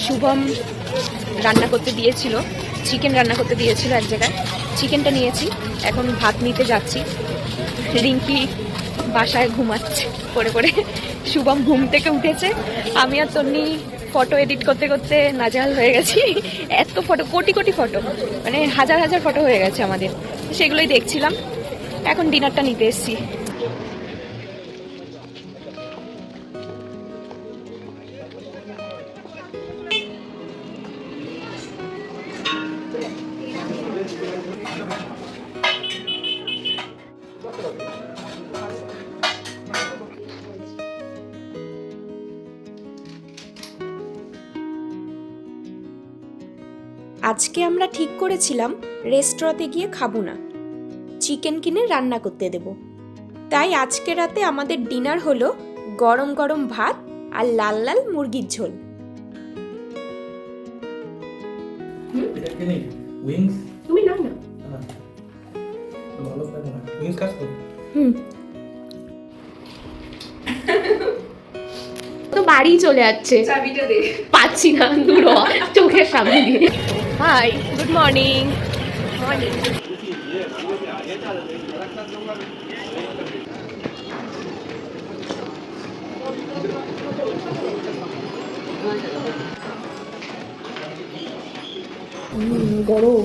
শুভম রান্না করতে দিয়েছিল, চিকেন রান্না করতে দিয়েছিল এক জায়গায়, চিকেনটা নিয়েছি, এখন ভাত নিতে যাচ্ছি। রিঙ্কি বাসায় ঘুমাচ্ছে পড়ে পড়ে, শুভম ঘুম থেকে উঠেছে, আমি আর তন্নি ফটো এডিট করতে করতে নাজেহাল হয়ে গেছি। এত ফটো, কোটি কোটি ফটো, মানে হাজার হাজার ফটো হয়ে গেছে আমাদের, সেগুলোই দেখছিলাম। এখন ডিনারটা নিতে এসেছি। আজকে আমরা ঠিক করেছিলাম রেস্টুরেন্টে গিয়ে খাবো না, চিকেন কিনে রান্না করতে দেব। তাই আজকে রাতে আমাদের ডিনার হলো গরম গরম ভাত আর লাল লাল মুরগির ঝোল। তুমি নাও না, তো বাড়ি চলে যাচ্ছে, চাবিটা দে, পাচ্ছি না, দূর চোখের সামনে দিয়ে। Hi, good morning. মর্নিং।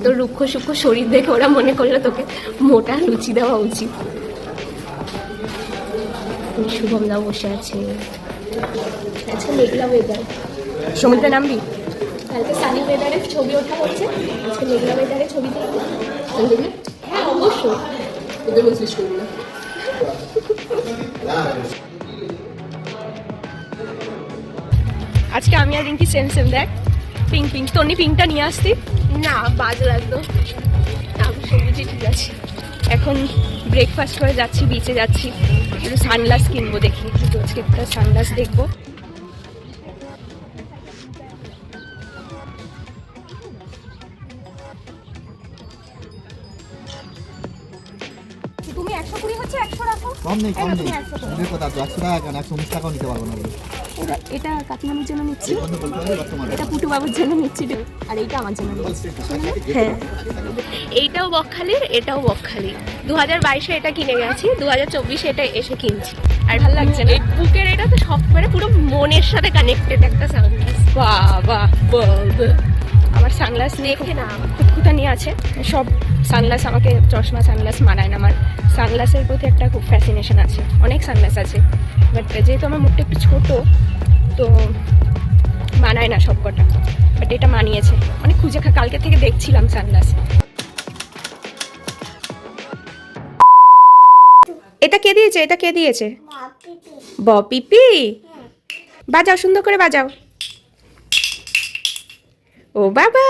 তোর রুক্ষ সূক্ষ্ম শরীর দেখে ওরা মনে করলো তোকে মোটা লুচি দেওয়া উচিত। শুভম দা বসে আছে। আচ্ছা, মেঘলা ওয়েদার, সমুদ্রে নামবি? কালকে সানি ওয়েদারে ছবি ওঠা হচ্ছে, আজকে মেঘলা ওয়েদারে ছবি তুলবি। হ্যাঁ অবশ্যই, ওদের বলছিস করবি না। আজকে আমি আর রিঙ্কি সেম সেম, দেখ পিঙ্ক পিঙ্ক। তনি পিঙ্কটা নিয়ে আসতি না, বাজ লাগতো। আমি সবুজই ঠিক আছে। এখন ব্রেকফাস্ট করে যাচ্ছি, বিচে যাচ্ছি, একটু সানগ্লাস কিনবো, দেখি আজকে একটা সানগ্লাস দেখবো। তুমি 120 হচ্ছে 100 রাখো। কম নেই, কম নেই। এর কথা তো 100 টাকা কেন, 119 টাকাও নিতে পারবো না। এটা কাকিমামির জন্য নিচ্ছি, এটা পুটু বাবুর জন্য নিচ্ছি, আর এইটা আমার জন্য নিচ্ছি। হ্যাঁ, এইটাও বকখালির, এটাও বকখালি। 2022-এ এটা কিনে গেছি, 2024-এ এটা এসে কিনছি। আর ভালো লাগছে না, বুকের এটা তো সব করে পুরো মনের সাথে কানেক্টেড একটা সানগ্লাস। বাবা আমার সানগ্লাস দেখে না খুঁতখুঁতা নিয়ে আছে। সব সানগ্লাস আমাকে, চশমা সানগ্লাস মানায় না। আমার সানগ্লাসের প্রতি একটা খুব ফ্যাসিনেশন আছে, অনেক সানগ্লাস আছে, বাট যেহেতু আমার মুখটা একটু ছোট তো মানায় না সব কটা, বাট এটা মানিয়েছে। অনেক খুঁজে কালকে থেকে দেখছিলাম সানগ্লাস। এটা কে দিয়েছে? এটা কে দিয়েছে? বপিপি। বাজাও, সুন্দর করে বাজাও। ও বাবা,